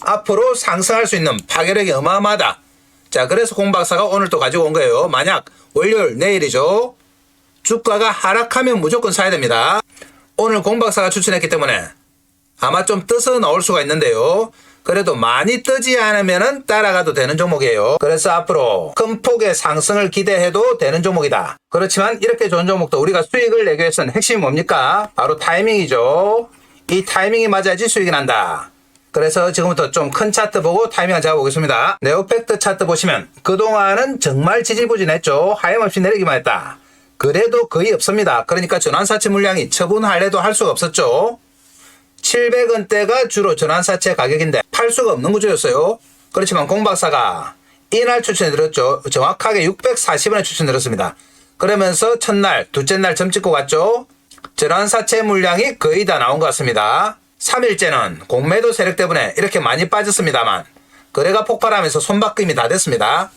앞으로 상승할 수 있는 파괴력이 어마어마하다. 자, 그래서 공박사가 오늘 또 가지고 온 거예요. 만약 월요일, 내일이죠. 주가가 하락하면 무조건 사야 됩니다. 오늘 공박사가 추천했기 때문에 아마 좀 떠서 나올 수가 있는데요. 그래도 많이 뜨지 않으면 따라가도 되는 종목이에요. 그래서 앞으로 큰 폭의 상승을 기대해도 되는 종목이다. 그렇지만 이렇게 좋은 종목도 우리가 수익을 내기 위해서는 핵심이 뭡니까? 바로 타이밍이죠. 이 타이밍이 맞아야지 수익이 난다. 그래서 지금부터 좀 큰 차트 보고 타이밍을 잡아보겠습니다. 네오팩트 차트 보시면 그동안은 정말 지지부진했죠. 하염없이 내리기만 했다. 그래도 거의 없습니다. 그러니까 전환사채 물량이 처분할래도 할 수가 없었죠. 700원대가 주로 전환사채 가격인데 팔 수가 없는 구조였어요. 그렇지만 공박사가 이날 추천해드렸죠. 정확하게 640원에 추천드렸습니다. 그러면서 첫날, 둘째 날 점찍고 갔죠. 전환사채 물량이 거의 다 나온 것 같습니다. 3일째는 공매도 세력 때문에 이렇게 많이 빠졌습니다만 거래가 폭발하면서 손바뀜이 다 됐습니다.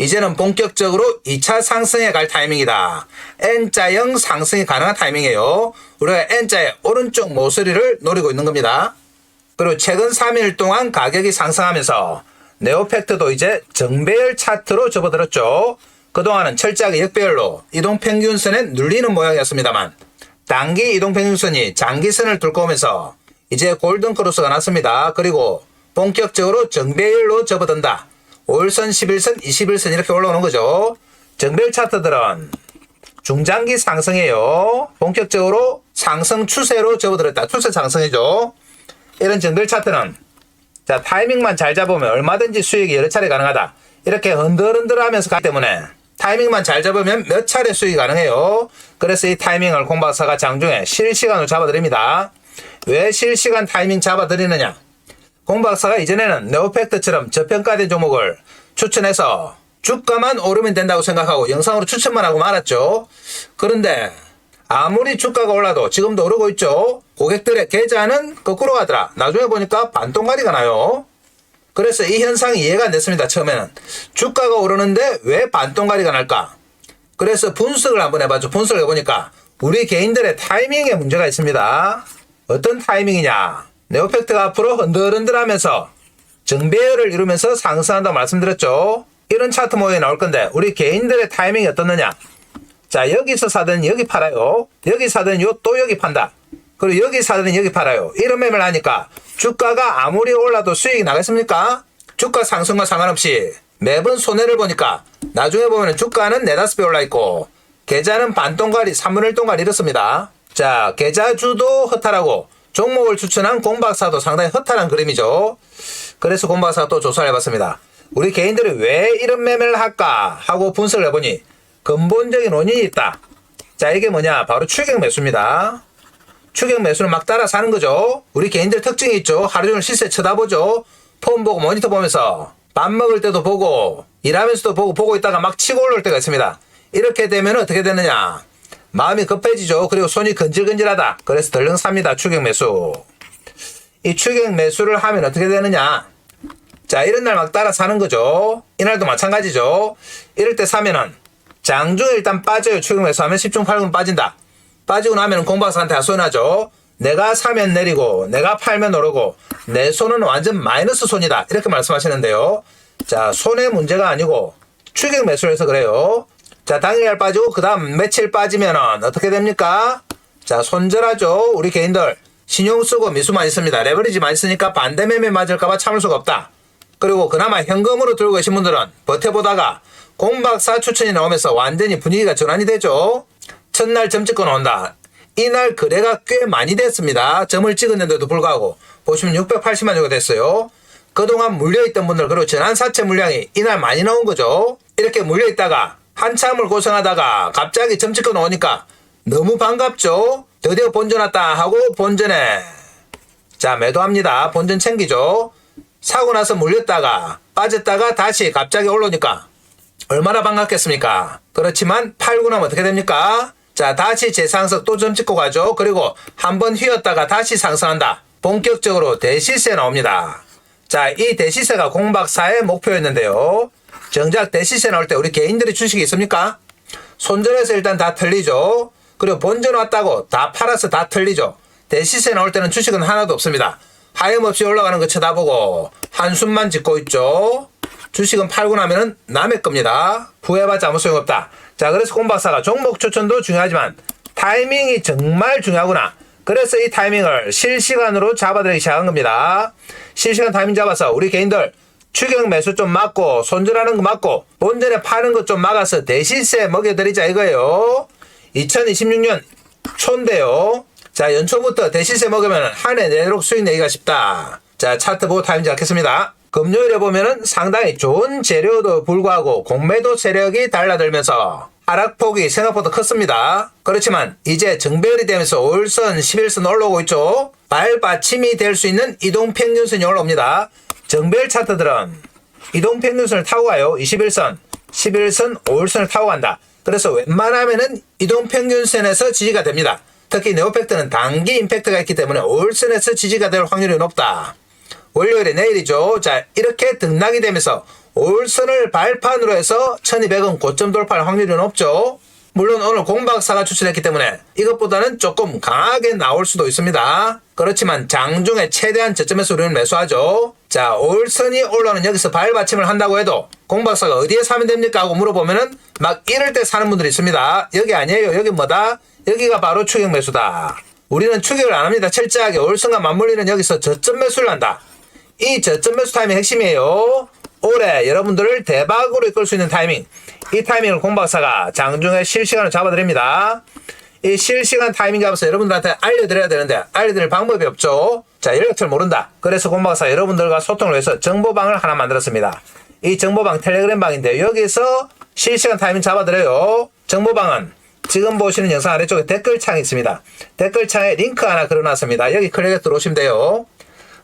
이제는 본격적으로 2차 상승에 갈 타이밍이다. N자형 상승이 가능한 타이밍이에요. 우리가 N자의 오른쪽 모서리를 노리고 있는 겁니다. 그리고 최근 3일 동안 가격이 상승하면서 네오팩트도 이제 정배열 차트로 접어들었죠. 그동안은 철저하게 역배열로 이동평균선에 눌리는 모양이었습니다만 단기 이동평균선이 장기선을 뚫고 오면서 이제 골든크로스가 났습니다. 그리고 본격적으로 정배열로 접어든다. 5일선, 11선, 21선 이렇게 올라오는 거죠. 정배열 차트들은 중장기 상승이에요. 본격적으로 상승 추세로 접어들었다. 추세 상승이죠. 이런 정배열 차트는 자, 타이밍만 잘 잡으면 얼마든지 수익이 여러 차례 가능하다. 이렇게 흔들흔들 하면서 가기 때문에 타이밍만 잘 잡으면 몇 차례 수익이 가능해요. 그래서 이 타이밍을 공박사가 장중에 실시간으로 잡아드립니다. 왜 실시간 타이밍 잡아드리느냐? 공박사가 이전에는 네오팩트처럼 저평가된 종목을 추천해서 주가만 오르면 된다고 생각하고 영상으로 추천만 하고 말았죠. 그런데 아무리 주가가 올라도 지금도 오르고 있죠. 고객들의 계좌는 거꾸로 가더라. 나중에 보니까 반동가리가 나요. 그래서 이 현상이 이해가 안 됐습니다. 처음에는 주가가 오르는데 왜 반동가리가 날까? 그래서 분석을 한번 해봤죠. 분석을 해보니까 우리 개인들의 타이밍에 문제가 있습니다. 어떤 타이밍이냐? 네오팩트가 앞으로 흔들흔들하면서 정배열을 이루면서 상승한다고 말씀드렸죠. 이런 차트 모양이 나올 건데 우리 개인들의 타이밍이 어떻느냐? 자, 여기서 사더니 여기 팔아요. 여기 사더니 또 여기 판다. 그리고 여기 사더니 여기 팔아요. 이런 매매를 하니까 주가가 아무리 올라도 수익이 나겠습니까? 주가 상승과 상관없이 매번 손해를 보니까 나중에 보면 주가는 4-5배 올라있고 계좌는 반동가리, 3분의 1동가리 이렇습니다. 자, 계좌주도 허탈하고 종목을 추천한 공박사도 상당히 허탈한 그림이죠. 그래서 공박사가 또 조사를 해봤습니다. 우리 개인들이 왜 이런 매매를 할까 하고 분석을 해보니 근본적인 원인이 있다. 자, 이게 뭐냐? 바로 추격 매수입니다. 추격 매수를 막 따라 사는 거죠. 우리 개인들 특징이 있죠. 하루 종일 시세 쳐다보죠. 폰 보고 모니터 보면서 밥 먹을 때도 보고 일하면서도 보고 있다가 막 치고 올라올 때가 있습니다. 이렇게 되면 어떻게 되느냐? 마음이 급해지죠. 그리고 손이 근질근질하다. 그래서 덜렁 삽니다. 추격 매수. 이 추격 매수를 하면 어떻게 되느냐? 자, 이런 날 막 따라 사는 거죠. 이날도 마찬가지죠. 이럴 때 사면은 장중에 일단 빠져요. 추격 매수하면 10중 8군 빠진다. 빠지고 나면 공박사한테 하소연하죠. 내가 사면 내리고 내가 팔면 오르고 내 손은 완전 마이너스 손이다. 이렇게 말씀하시는데요. 자, 손의 문제가 아니고 추격 매수를 해서 그래요. 자, 당일날 빠지고 그 다음 며칠 빠지면은 어떻게 됩니까? 자, 손절하죠. 우리 개인들 신용 쓰고 미수만 있습니다. 레버리지만 있으니까 반대매매 맞을까봐 참을 수가 없다. 그리고 그나마 현금으로 들고 계신 분들은 버텨보다가 공박사 추천이 나오면서 완전히 분위기가 전환이 되죠. 첫날 점 찍고 나온다. 이날 거래가 꽤 많이 됐습니다. 점을 찍었는데도 불구하고 보시면 680만 정도 됐어요. 그동안 물려있던 분들, 그리고 전환사채 물량이 이날 많이 나온 거죠. 이렇게 물려있다가 한참을 고생하다가 갑자기 점 찍고 나오니까 너무 반갑죠. 드디어 본전 왔다 하고 본전에 자, 매도합니다. 본전 챙기죠. 사고 나서 물렸다가 빠졌다가 다시 갑자기 올라오니까 얼마나 반갑겠습니까? 그렇지만 팔고 나면 어떻게 됩니까? 자, 다시 재상승 또 점 찍고 가죠. 그리고 한번 휘었다가 다시 상승한다. 본격적으로 대시세 나옵니다. 자, 이 대시세가 공박사의 목표였는데요. 정작 대시세 나올 때 우리 개인들이 주식이 있습니까? 손절해서 일단 다 털리죠. 그리고 본전 왔다고 다 팔아서 다 털리죠. 대시세 나올 때는 주식은 하나도 없습니다. 하염없이 올라가는 거 쳐다보고 한숨만 짓고 있죠. 주식은 팔고 나면은 남의 겁니다. 후회받자 아무 소용없다. 자, 그래서 공박사가 종목 추천도 중요하지만 타이밍이 정말 중요하구나. 그래서 이 타이밍을 실시간으로 잡아드리기 시작한 겁니다. 실시간 타이밍 잡아서 우리 개인들 추격 매수 좀 막고 손절하는 거 막고 본전에 파는 것 좀 막아서 대시세 먹여드리자 이거예요. 2026년 초인데요. 자, 연초부터 대시세 먹으면 한 해 내록 수익 내기가 쉽다. 자, 차트 보고 타이밍 잡겠습니다. 금요일에 보면은 상당히 좋은 재료도 불구하고 공매도 세력이 달라들면서 하락폭이 생각보다 컸습니다. 그렇지만 이제 정배열이 되면서 5일선, 11선 올라오고 있죠. 발받침이 될 수 있는 이동평균선이 올라옵니다. 정배열 차트들은 이동평균선을 타고 가요. 21선, 11선, 5일선을 타고 간다. 그래서 웬만하면은 이동평균선에서 지지가 됩니다. 특히 네오팩트는 단기 임팩트가 있기 때문에 5일선에서 지지가 될 확률이 높다. 월요일에 내일이죠. 자, 이렇게 등락이 되면서 5일선을 발판으로 해서 1200원 고점 돌파할 확률이 높죠. 물론 오늘 공박사가 추천했기 때문에 이것보다는 조금 강하게 나올 수도 있습니다. 그렇지만 장중에 최대한 저점에서 우리는 매수하죠. 자, 5일선이 올라오는 여기서 발받침을 한다고 해도 공박사가 어디에 사면 됩니까? 하고 물어보면은 막 이럴 때 사는 분들이 있습니다. 여기 아니에요. 여기 뭐다? 여기가 바로 추격 매수다. 우리는 추격을 안 합니다. 철저하게 5일선과 맞물리는 여기서 저점 매수를 한다. 이 저점 매수 타이밍 핵심이에요. 올해 여러분들을 대박으로 이끌 수 있는 타이밍. 이 타이밍을 공박사가 장중에 실시간으로 잡아드립니다. 이 실시간 타이밍 잡아서 여러분들한테 알려드려야 되는데 알려드릴 방법이 없죠. 자, 연락처를 모른다. 그래서 공박사 여러분들과 소통을 위해서 정보방을 하나 만들었습니다. 이 정보방 텔레그램 방인데 여기서 실시간 타이밍 잡아드려요. 정보방은 지금 보시는 영상 아래쪽에 댓글창이 있습니다. 댓글창에 링크 하나 걸어놨습니다. 여기 클릭해서 들어오시면 돼요.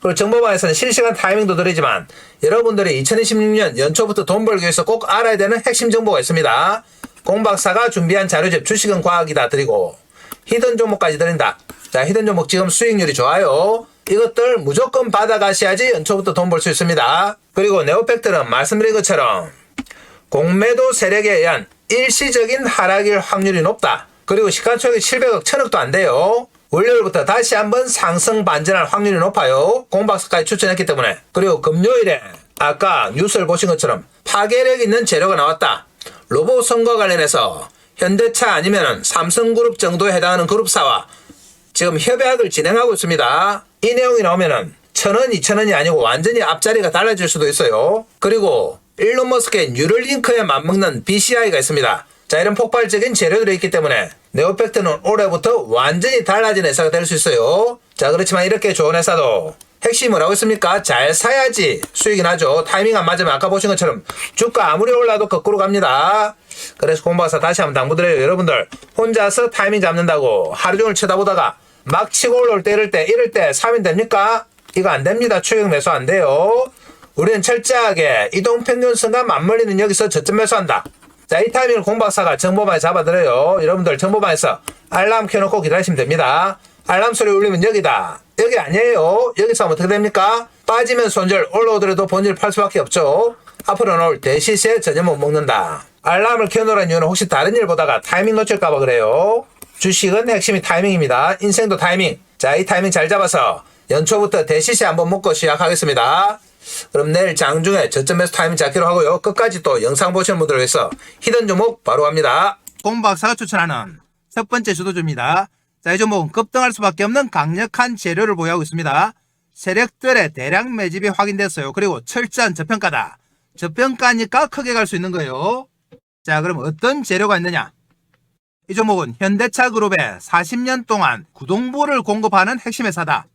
그리고 정보방에서는 실시간 타이밍도 드리지만 여러분들이 2026년 연초부터 돈 벌기 위해서 꼭 알아야 되는 핵심 정보가 있습니다. 공박사가 준비한 자료집 주식은 과학이다 드리고 히든 종목까지 드린다. 자, 히든 종목 지금 수익률이 좋아요. 이것들 무조건 받아가셔야지 연초부터 돈 벌 수 있습니다. 그리고 네오팩트는 말씀드린 것처럼 공매도 세력에 의한 일시적인 하락일 확률이 높다. 그리고 시가총액이 700억, 1000억도 안 돼요. 월요일부터 다시 한번 상승 반전할 확률이 높아요. 공박사까지 추천했기 때문에. 그리고 금요일에 아까 뉴스를 보신 것처럼 파괴력 있는 재료가 나왔다. 로봇 선거 관련해서 현대차 아니면 삼성그룹 정도에 해당하는 그룹사와 지금 협약을 진행하고 있습니다. 이 내용이 나오면은 1000원, 2000원이 아니고 완전히 앞자리가 달라질 수도 있어요. 그리고 일론 머스크의 뉴럴링크에 맞먹는 BCI가 있습니다. 자, 이런 폭발적인 재료들이 있기 때문에 네오팩트는 올해부터 완전히 달라진 회사가 될 수 있어요. 자, 그렇지만 이렇게 좋은 회사도 핵심이 뭐라고 있습니까? 잘 사야지 수익이 나죠. 타이밍 안 맞으면 아까 보신 것처럼 주가 아무리 올라도 거꾸로 갑니다. 그래서 공박사 다시 한번 당부드려요. 여러분들 혼자서 타이밍 잡는다고 하루 종일 쳐다보다가 막 치고 올라올 때 이럴 때 사면 됩니까? 이거 안 됩니다. 추격 매수 안 돼요. 우리는 철저하게 이동평균선과 맞물리는 여기서 저점 매수한다. 자, 이 타이밍을 공박사가 정보방에 잡아드려요. 여러분들 정보방에서 알람 켜놓고 기다리시면 됩니다. 알람 소리 울리면 여기다. 여기 아니에요. 여기서 하면 어떻게 됩니까? 빠지면 손절, 올라오더라도 본질 팔 수밖에 없죠. 앞으로 나올 대시세 전혀 못 먹는다. 알람을 켜놓으라는 이유는 혹시 다른 일 보다가 타이밍 놓칠까봐 그래요. 주식은 핵심이 타이밍입니다. 인생도 타이밍. 자, 이 타이밍 잘 잡아서 연초부터 대시세 한번 먹고 시작하겠습니다. 그럼 내일 장중에 저점 매수 타이밍 잡기로 하고요. 끝까지 또 영상 보시는 분들을 위해서 히든 종목 바로 갑니다. 공박사가 추천하는 첫 번째 주도주입니다. 자, 이 종목은 급등할 수밖에 없는 강력한 재료를 보유하고 있습니다. 세력들의 대량 매집이 확인됐어요. 그리고 철저한 저평가다. 저평가니까 크게 갈 수 있는 거예요. 자, 그럼 어떤 재료가 있느냐? 이 종목은 현대차 그룹에 40년 동안 구동부를 공급하는 핵심 회사다.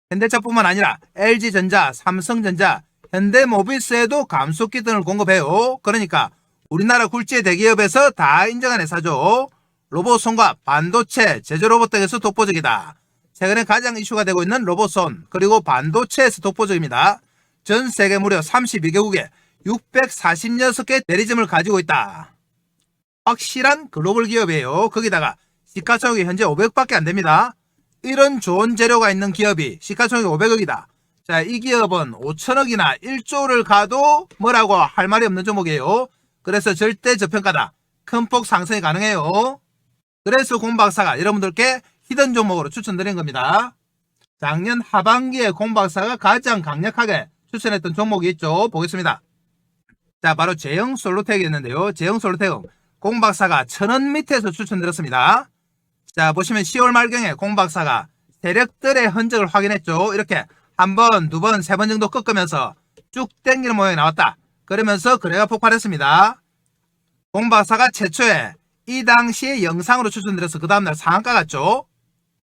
현대차뿐만 아니라 LG전자, 삼성전자, 현대모비스에도 감속기 등을 공급해요. 그러니까 우리나라 굴지의 대기업에서 다 인정한 회사죠. 로봇손과 반도체, 제조 로봇 등에서 독보적이다. 최근에 가장 이슈가 되고 있는 로봇손, 그리고 반도체에서 독보적입니다. 전 세계 무려 32개국에 646개 대리점을 가지고 있다. 확실한 글로벌 기업이에요. 거기다가 시가총액이 현재 500밖에 안 됩니다. 이런 좋은 재료가 있는 기업이 시가총액이 500억이다. 자, 이 기업은 5천억이나 1조를 가도 뭐라고 할 말이 없는 종목이에요. 그래서 절대 저평가다. 큰 폭 상승이 가능해요. 그래서 공박사가 여러분들께 히든 종목으로 추천드린 겁니다. 작년 하반기에 공박사가 가장 강력하게 추천했던 종목이 있죠. 보겠습니다. 자, 바로 제형솔루텍이었는데요. 제형솔루텍은 공박사가 1000원 밑에서 추천드렸습니다. 자, 보시면 10월 말경에 공박사가 세력들의 흔적을 확인했죠. 이렇게 한 번, 두 번, 세 번 정도 꺾으면서 쭉 땡기는 모양이 나왔다. 그러면서 거래가 폭발했습니다. 공박사가 최초에 이 당시에 영상으로 추천드려서 그 다음날 상한가 갔죠.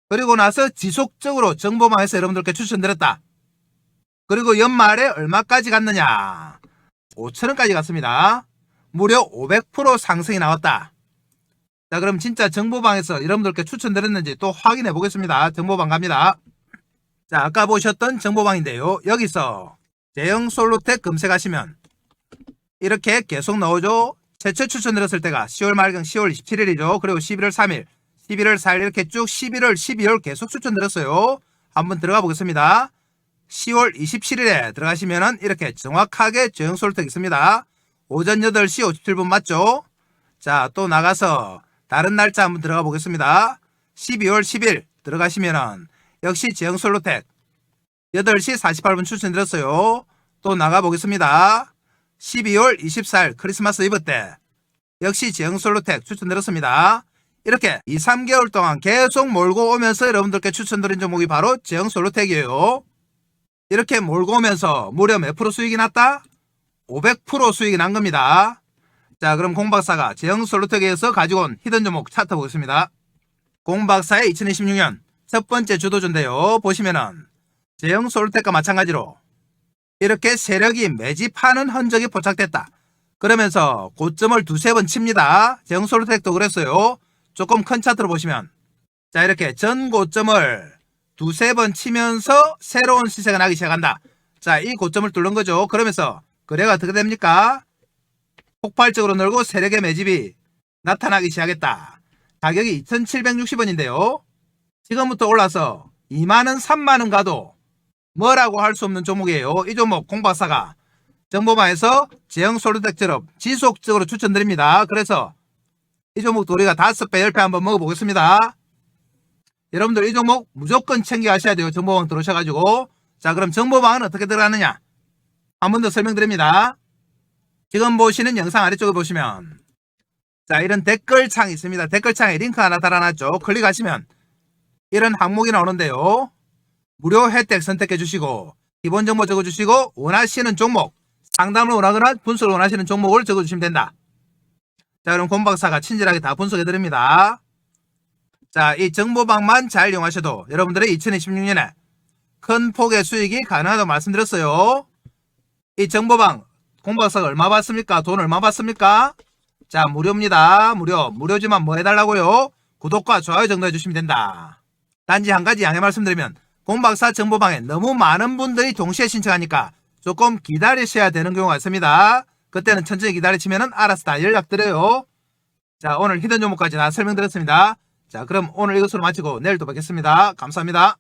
그리고 나서 지속적으로 정보망에서 여러분들께 추천드렸다. 그리고 연말에 얼마까지 갔느냐? 5천원까지 갔습니다. 무려 500% 상승이 나왔다. 자, 그럼 진짜 정보방에서 여러분들께 추천드렸는지 또 확인해 보겠습니다. 정보방 갑니다. 자, 아까 보셨던 정보방인데요. 여기서 제형솔루텍 검색하시면 이렇게 계속 나오죠. 최초 추천드렸을 때가 10월 말경 10월 27일이죠. 그리고 11월 3일, 11월 4일 이렇게 쭉 11월, 12월 계속 추천드렸어요. 한번 들어가 보겠습니다. 10월 27일에 들어가시면은 이렇게 정확하게 제형솔루텍 있습니다. 오전 8시 57분 맞죠? 자, 또 나가서 다른 날짜 한번 들어가 보겠습니다. 12월 10일 들어가시면은 역시 제형솔루텍 8시 48분 추천드렸어요. 또 나가 보겠습니다. 12월 24일 크리스마스 이브 때 역시 제형솔루텍 추천드렸습니다. 이렇게 2, 3개월 동안 계속 몰고 오면서 여러분들께 추천드린 종목이 바로 제형솔루텍이에요. 이렇게 몰고 오면서 무려 몇 프로 수익이 났다? 500% 수익이 난 겁니다. 자, 그럼 공박사가 제형솔루텍에서 가지고 온 히든 종목 차트 보겠습니다. 공박사의 2026년 첫 번째 주도주인데요. 보시면은 제형솔루텍과 마찬가지로 이렇게 세력이 매집하는 흔적이 포착됐다. 그러면서 고점을 두세 번 칩니다. 제형솔루텍도 그랬어요. 조금 큰 차트로 보시면 자, 이렇게 전 고점을 두세 번 치면서 새로운 시세가 나기 시작한다. 자, 이 고점을 뚫는 거죠. 그러면서 거래가 어떻게 됩니까? 폭발적으로 늘고 세력의 매집이 나타나기 시작했다. 가격이 2760원인데요. 지금부터 올라서 2만원, 3만원 가도 뭐라고 할 수 없는 종목이에요. 이 종목 공박사가 정보방에서 제형솔루텍처럼 지속적으로 추천드립니다. 그래서 이 종목도 우리가 5배, 10배 한번 먹어보겠습니다. 여러분들 이 종목 무조건 챙겨가셔야 돼요. 정보방 들어오셔가지고. 자, 그럼 정보방은 어떻게 들어가느냐? 한 번 더 설명드립니다. 지금 보시는 영상 아래쪽에 보시면 자, 이런 댓글창이 있습니다. 댓글창에 링크 하나 달아놨죠. 클릭하시면 이런 항목이 나오는데요. 무료 혜택 선택해 주시고 기본 정보 적어주시고 원하시는 종목, 상담을 원하거나 분석을 원하시는 종목을 적어주시면 된다. 자, 그럼 공박사가 친절하게 다 분석해 드립니다. 자, 이 정보방만 잘 이용하셔도 여러분들의 2026년에 큰 폭의 수익이 가능하다고 말씀드렸어요. 이 정보방 공박사가 얼마 받습니까? 돈 얼마 받습니까? 자, 무료입니다. 무료지만 뭐 해달라고요? 구독과 좋아요 정도 해주시면 된다. 단지 한 가지 양해 말씀드리면 공박사 정보방에 너무 많은 분들이 동시에 신청하니까 조금 기다리셔야 되는 경우가 있습니다. 그때는 천천히 기다리시면 알아서 다 연락드려요. 자, 오늘 히든 종목까지 다 설명드렸습니다. 자, 그럼 오늘 이것으로 마치고 내일 또 뵙겠습니다. 감사합니다.